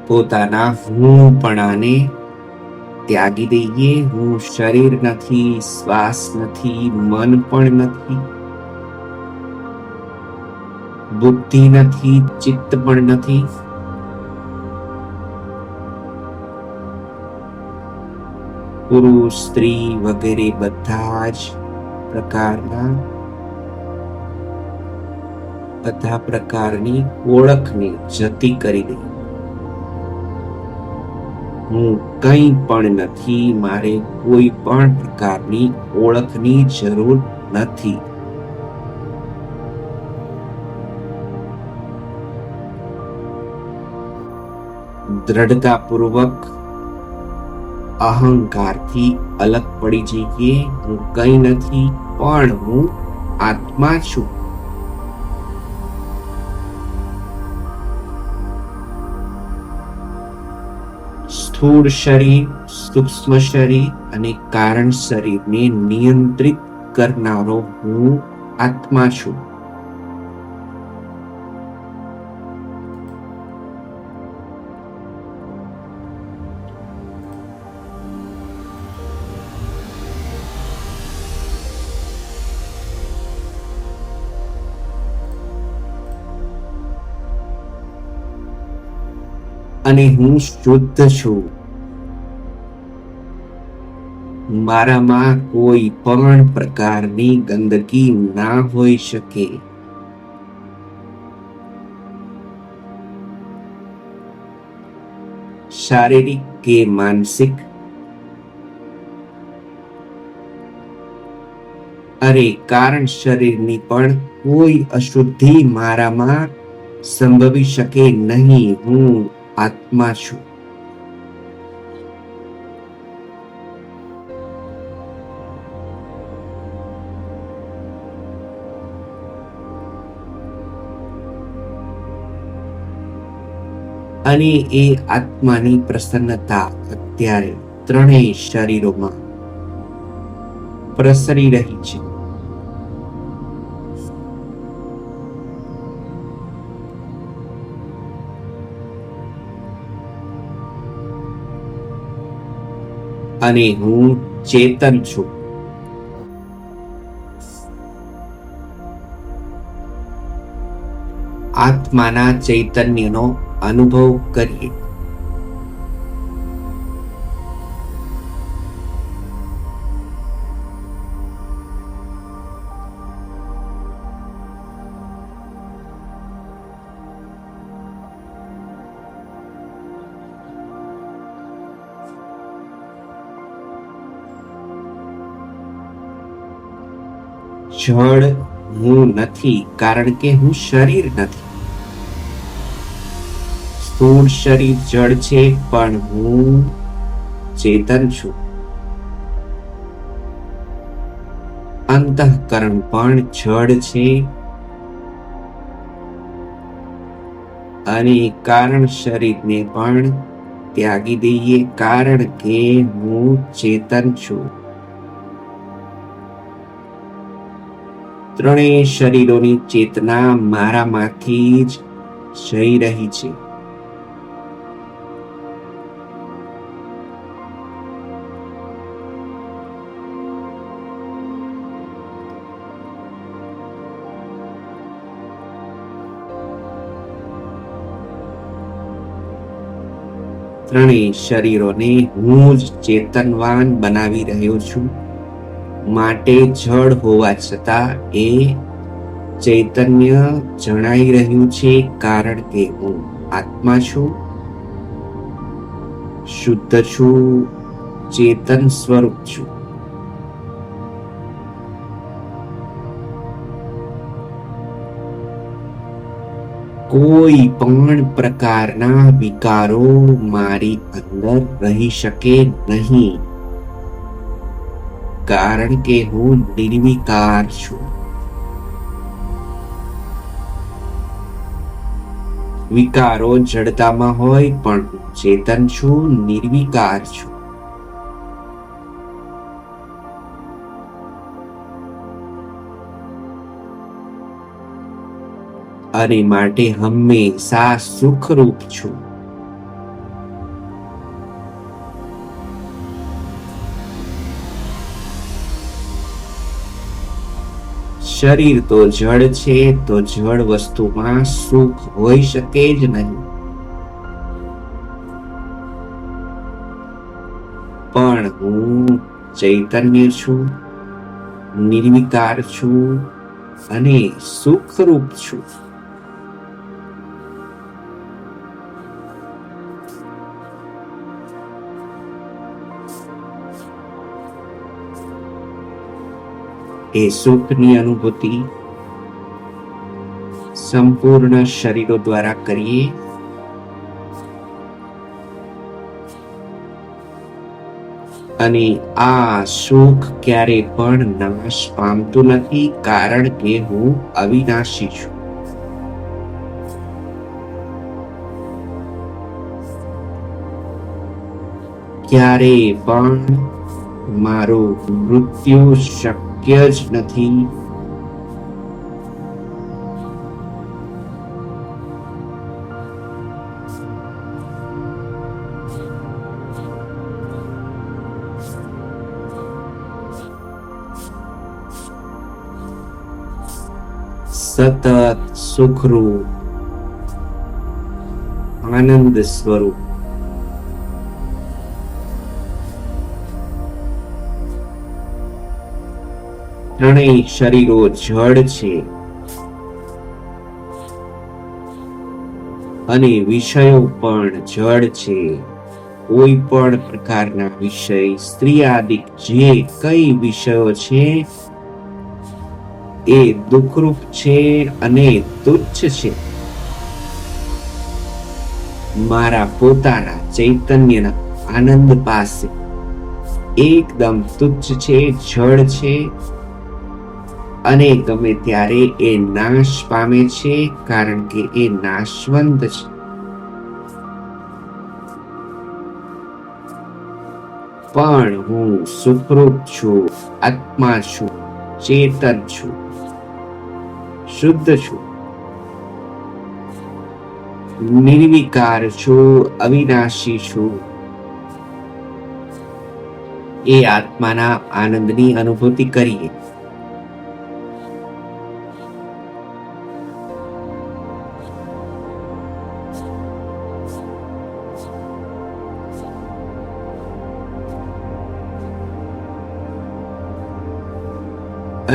પોતાના હુંપણાને ત્યાગી દઈએ. હું શરીર નથી, શ્વાસ નથી, મન પણ નથી, બુદ્ધિ નથી, ચિત્ત પણ નથી. પુરુષ, સ્ત્રી વગેરે બધા પ્રકારની ઓળખને જતી કરી દઈ. હું કંઈ પણ નથી, મારે કોઈ પણ પ્રકારની ઓળખની જરૂર નથી. દ્રઢતાપૂર્વક અહંકારથી અલગ પડી જઈએ. હું કંઈ નથી, પણ હું આત્મા છું. સ્થૂળ શરીર, સૂક્ષ્મ શરીર અને કારણ શરીરને નિયંત્રિત કરનારો હું આત્મા છું. અને હું શુદ્ધ છું. મારામાં કોઈ પણ પ્રકારની ગંદકી ના હોઈ શકે. શારીરિક કે માનસિક, અરે કારણ શરીરની પણ કોઈ અશુદ્ધિ મારામાં સંભવી શકે નહીં. હું આત્મા છું. અને એ આત્માની પ્રસન્નતા અત્યારે ત્રણેય શરીરોમાં પ્રસરી રહી છે. અને હું ચેતન છું. આત્માના ચૈતન્યનો અનુભવ કરીએ. જળ હું નથી, કારણ કે હું શરીર નથી. સ્થૂળ શરીર જળ છે, પણ હું ચેતન છું. અંતઃકરણ પણ જળ છે અને કારણ શરીરને પણ ત્યાગી દઈએ, કારણ કે હું ચેતન છું. ત્રણેય શરીરોની ચેતના મારામાંથી જ જઈ રહી છે. ત્રણેય શરીરોને હું જ ચેતનવાન બનાવી રહ્યો છું. માટે જડ હોવા છતાં એ ચૈતન્ય જણાઈ રહ્યું છે, કારણ કે હું આત્મા છું, શુદ્ધ છું, ચેતન સ્વરૂપ છું. કોઈ પણ પ્રકારના વિકારો મારી અંદર રહી શકે નહીં, કારણ કે હું નિર્વિકાર છું. વિકારો જડતામાં હોય પણ હું ચેતન છું, નિર્વિકાર છું. અને માટે હંમેશા સુખરૂપ છું. શરીર તો જળ છે, તો જળ વસ્તુમાં સુખ હોઈ શકે જ નહીં. પણ હું ચૈતન્ય છું, નિર્વિકાર છું અને સુખરૂપ છું. એ સુખની અનુભૂતિ સંપૂર્ણ શરીરો દ્વારા કરીએ. અને આ સુખ ક્યારે પણ નાશ પામતું નથી, કારણ કે હું અવિનાશી છું. ક્યારે પણ મારું મૃત્યુ શક્ય જ નથી. સતત સુખરૂપ આનંદ સ્વરૂપ ત્રણેય શરીરો જડ છે અને વિષયો પણ જડ છે. કોઈ પણ પ્રકારના વિષય, સ્ત્રીયાદિક જે કઈ વિષયો છે એ દુઃખરૂપ છે અને તુચ્છ છે. મારા પોતાના ચૈતન્યના આનંદ પાસે એકદમ તુચ્છ છે, જડ છે અને ગમે ત્યારે એ નાશ પામે છે, કારણ કે એ નાશવંત છે. પણ હું સુખરૂપ છું, આત્મા છું, ચેતન છું, શુદ્ધ છું, નિર્વિકાર છું, અવિનાશી છું. એ આત્માના આનંદની અનુભૂતિ કરીએ.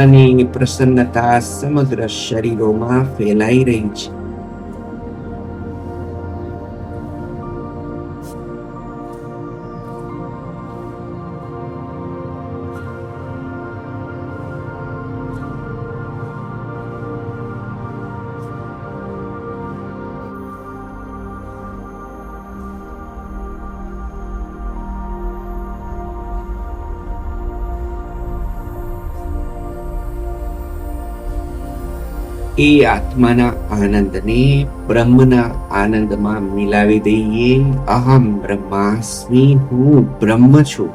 અને પ્રસન્નતા સમગ્ર શરીરોમાં ફેલાઈ રહી છે. એ આત્માના આનંદને બ્રહ્મના આનંદમાં મિલાવી દઈએ. અહમ બ્રહ્માસ્મિ, હું બ્રહ્મ છું.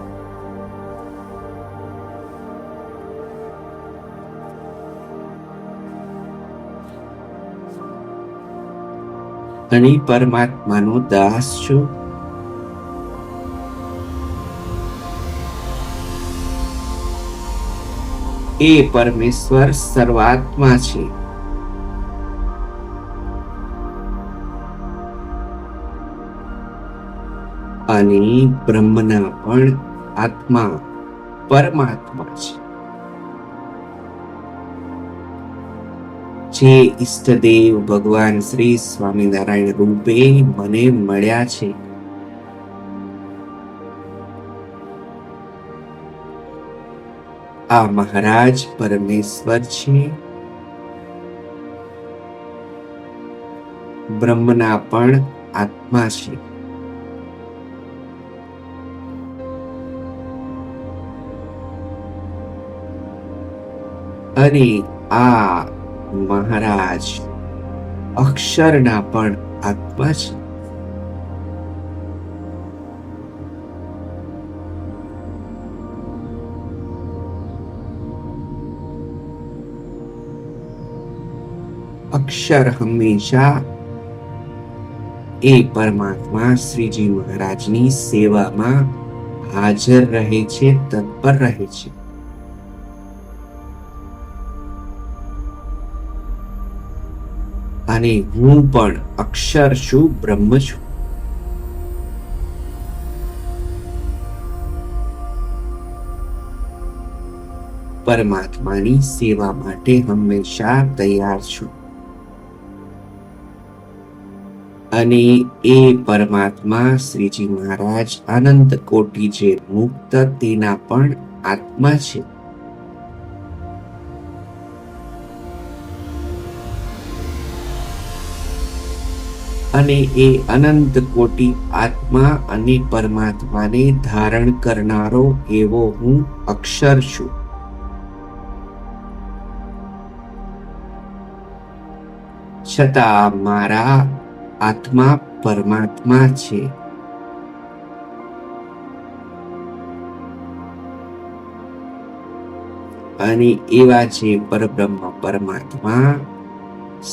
અને પરમાત્માનો દાસ છું. એ પરમેશ્વર સર્વાત્મા છે. અને બ્રહ્મના પણ આત્મા પરમાત્મા છે. જે ઈષ્ટદેવ ભગવાન શ્રી સ્વામિનારાયણ રૂપે મને મળ્યા છે. આ મહારાજ પરમેશ્વર છે. બ્રહ્મના પણ આત્મા છે. અને આ મહારાજ અક્ષરના પણ આત્મા છે. અક્ષર હંમેશા એ પરમાત્મા શ્રીજી મહારાજની સેવામાં હાજર રહે છે, તત્પર રહે છે. અને હું પણ અક્ષર છું, બ્રહ્મ છું. પરમાત્માની સેવા માટે હંમેશા તૈયાર છું. અને એ પરમાત્મા શ્રીજી મહારાજ અનંત કોટી જે મુક્ત તેના પણ આત્મા છે. અને એ અનંત કોટી આત્મા અને પરમાત્માને ધારણ કરનારો એવો હું અક્ષર છું. છતાં મારા આત્મા પરમાત્મા છે. અને એવા જે પરબ્રહ્મ પરમાત્મા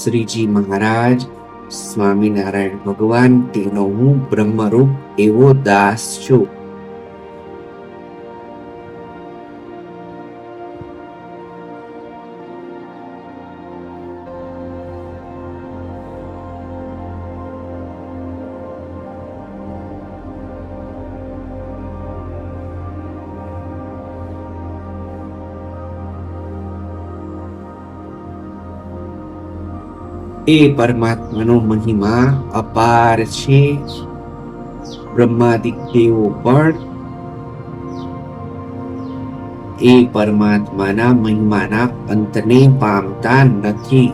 શ્રીજી મહારાજ સ્વામિનારાયણ ભગવાન તેનો હું બ્રહ્મરૂપ એવો દાસ છું. એ પરમાત્માનો મહિમા અપાર છે. બ્રહ્માદિક દેવો પણ એ પરમાત્માના મહિમાના અંતને પામતા નથી.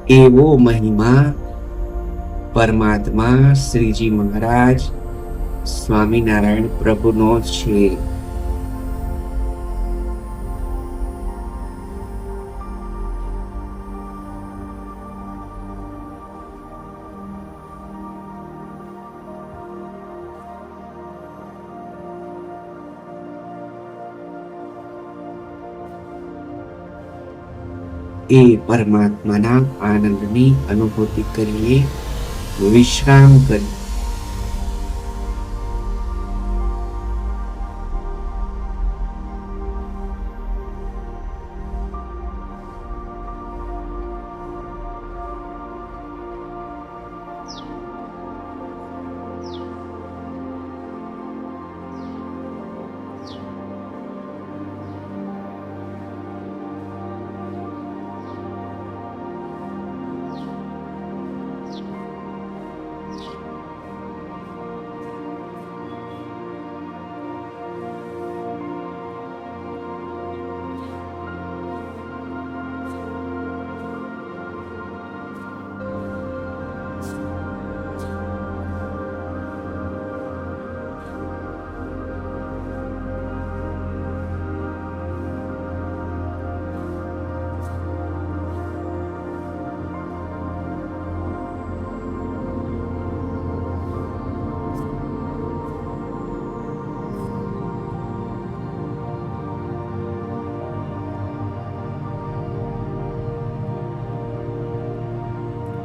એવો મહિમા પરમાત્મા શ્રીજી મહારાજ સ્વામિનારાયણ પ્રભુનો છે. એ પરમાત્માના આનંદની અનુભૂતિ કરીએ, વિશ્રામ કરીએ.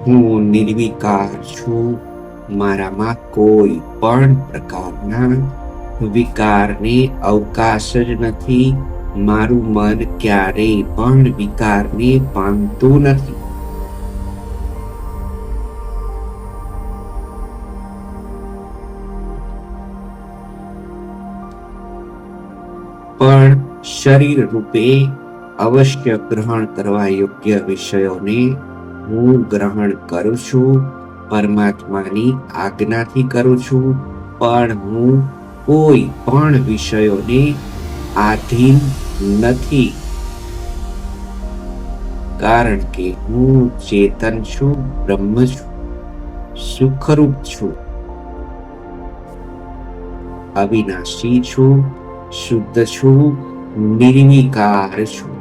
હું નિર્વિકાર છું. મારામાં કોઈ પણ પ્રકારના વિકારને અવકાશ જ નથી. મારું મન ક્યારેય પણ વિકારને પામતું નથી. પણ શરીર રૂપે અવશ્ય ગ્રહણ કરવા યોગ્ય વિષયોને હું ગ્રહણ કરું છું. પરમાત્માની આજ્ઞાથી કરું છું. પણ હું કોઈ પણ વિષયોને આધીન નથી, કારણ કે હું ચેતન છું, બ્રહ્મ છું, સુખરૂપ છું, અવિનાશી છું, શુદ્ધ છું, નિર્વિકાર છું.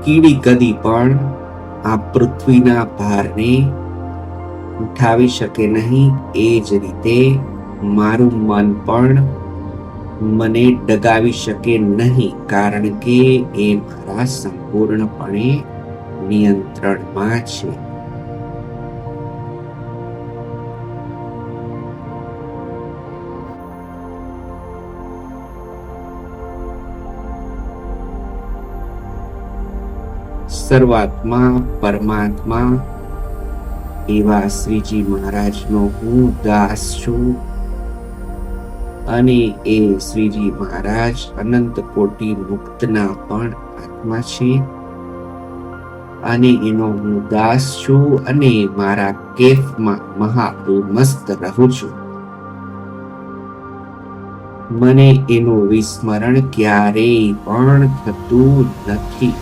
કીડી કદી પણ આ પૃથ્વીના ભારને ઉઠાવી શકે નહીં. એ જ રીતે મારું મન પણ મને ડગાવી શકે નહીં, કારણ કે એ મારા સંપૂર્ણપણે નિયંત્રણમાં છે. શરૂઆતમાં પરમાત્મા એવા શ્રીજી મહારાજનો હું દાસ છું, અને એ શ્રીજી મહારાજ અનંત કોટી મુક્તના પણ આત્મા છે, અને એનો હું દાસ છું, અને મારા કેફમાં મહામસ્ત રહું છું. મને એનું વિસ્મરણ ક્યારેય પણ થતું નથી.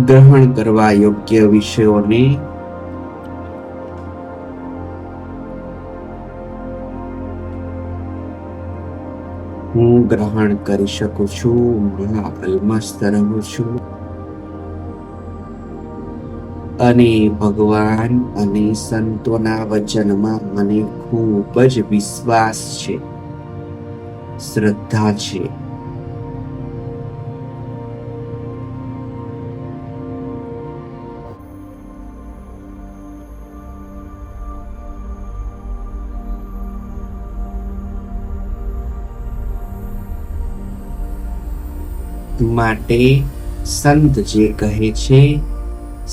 ગ્રહણ કરવા યોગ્ય વિષયોને હું ગ્રહણ કરી શકું છું. મહાઅલમસ્ત રહું છું, અને ભગવાન અને સંતોના વચનમાં મને ખૂબ જ વિશ્વાસ છે, શ્રદ્ધા છે. માટે સંત જે કહે છે,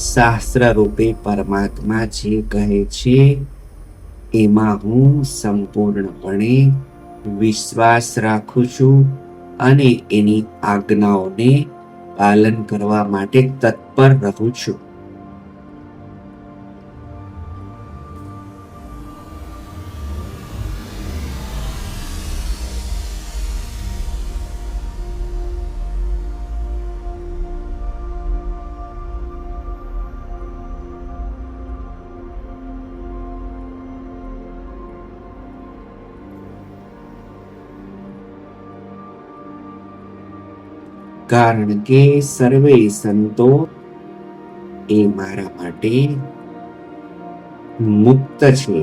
શાસ્ત્ર રૂપે પરમાત્મા જે કહે છે, એમાં હું સંપૂર્ણપણે વિશ્વાસ રાખું છું, અને એની આજ્ઞાઓને પાલન કરવા માટે તત્પર રહું છું. કારણ કે સર્વે સંતો એ મારા માટે મુક્ત છે,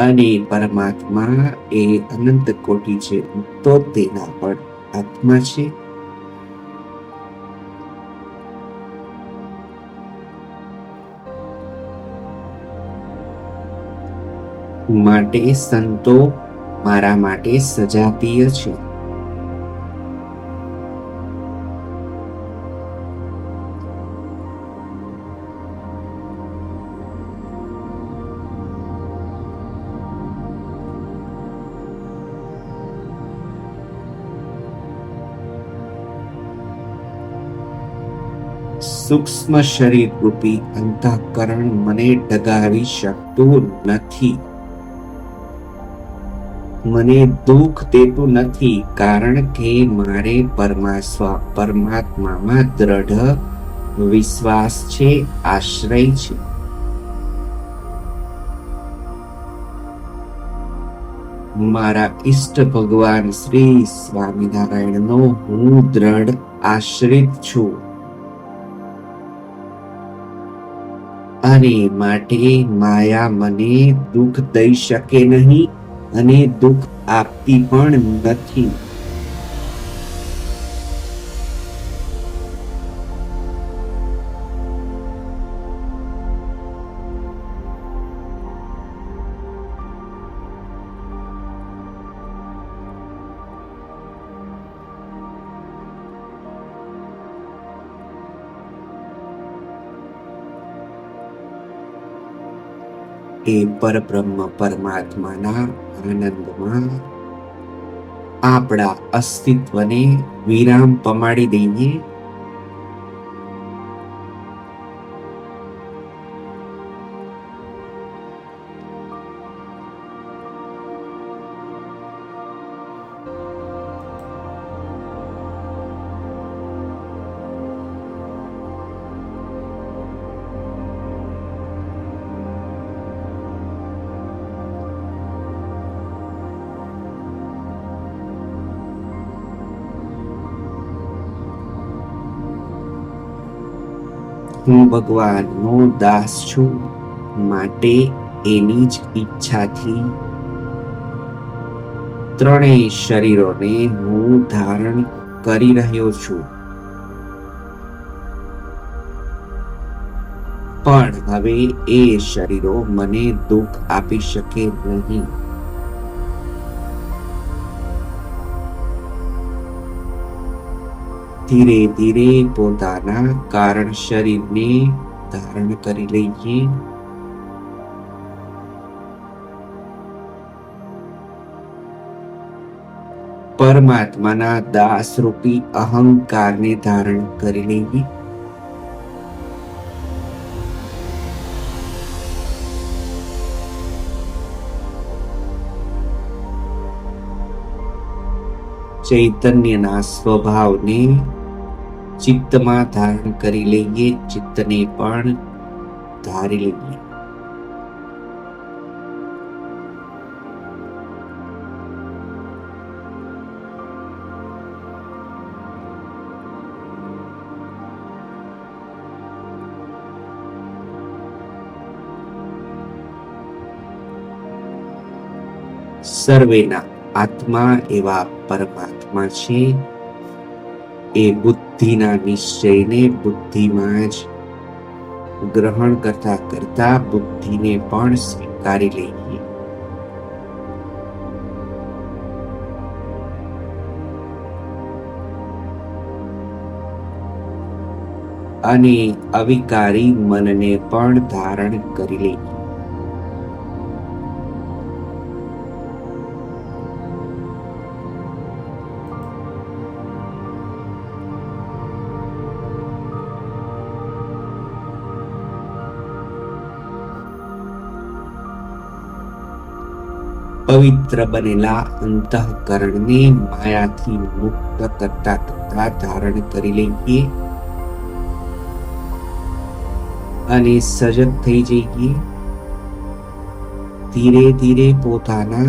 અને પરમાત્મા એ અનંત કોટી છે મુક્તો તેના પણ આત્મા છે. માટે સંતો મારા માટે સજાતીય છે. સૂક્ષ્મ શરીર રૂપી અંતઃકરણ મને ડગાવી શકતું નથી, મને દુઃખ દેતું નથી, કારણ કે મારે પરમાત્મામાં દ્રઢ વિશ્વાસ છે, આશ્રય છે. મારા ઈષ્ટ ભગવાન શ્રી સ્વામિનારાયણનો હું દ્રઢ આશ્રિત છું, અને માટે માયા મને દુઃખ દઈ શકે નહીં અને દુઃખ આપતી પણ નથી. એ પરબ્રહ્મ પરમાત્માના આનંદમાં આપણા અસ્તિત્વને વિરામ પમાડી દઈએ. હું ભગવાનનો દાસ છું, માટે એની જ ઈચ્છાથી ત્રણેય શરીરોને હું ધારણ કરી રહ્યો છું. પણ હવે એ શરીરો મને દુઃખ આપી શકે નહીં. ધીરે ધીરે પોતાના કારણ શરીરને ધારણ કરી લઈએ. પરમાત્માના દાસ રૂપી અહંકારને ધારણ કરી લઈએ. ચૈતન્યના સ્વભાવને ચિત્તમાં ધારણ કરી લઈએ, ચિત્તને પણ ધારી લઈએ. સર્વેના આત્મા એવા પરમાત્મા છે. એ બુદ્ધિના નિશ્ચયને બુદ્ધિમાં જ ગ્રહણ કરતા કરતા બુદ્ધિને પણ સ્વીકારી લઈએ. અને અવિકારી મનને પણ ધારણ કરી લઈએ. પવિત્ર બનેલા અંતઃકરણને માયાથી મુક્ત કરતા કરતા ધારણ કરી લઈએ અને સજગ થઈ જઈએ. ધીરે ધીરે પોતાના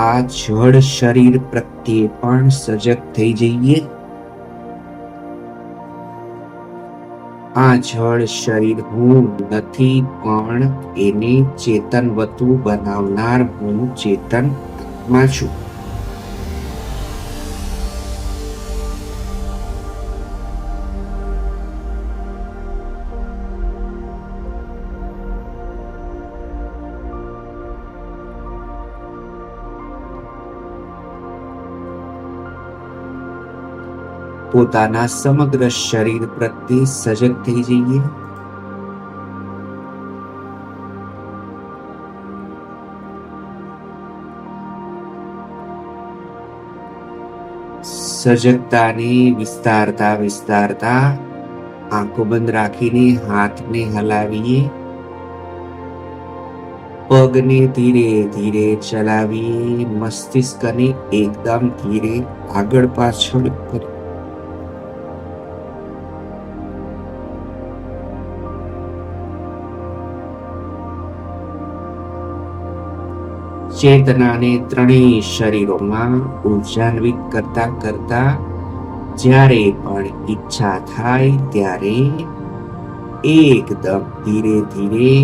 આ જડ શરીર પ્રત્યે પણ સજગ થઈ જઈએ. આ જડ શરીર હું નથી, પણ એને ચેતનવતું બનાવનાર હું ચેતન આત્મા છું. પોતાના સમગ્ર શરીર પ્રત્યે સજગ થઈ જઈએ. સજગતાને વિસ્તારતા આંખો બંધ રાખીને હાથને હલાવીએ, પગને ધીરે ધીરે ચલાવીએ, મસ્તિષ્કને એકદમ ધીરે આગળ પાછળ કરીએ. ચેતનાને ત્રણેય શરીરોમાં ઉર્જાન્વિત કરતા કરતા જ્યારે પણ ઈચ્છા થાય ત્યારે એકદમ ધીરે ધીરે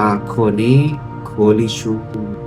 આંખોને ખોલીશું.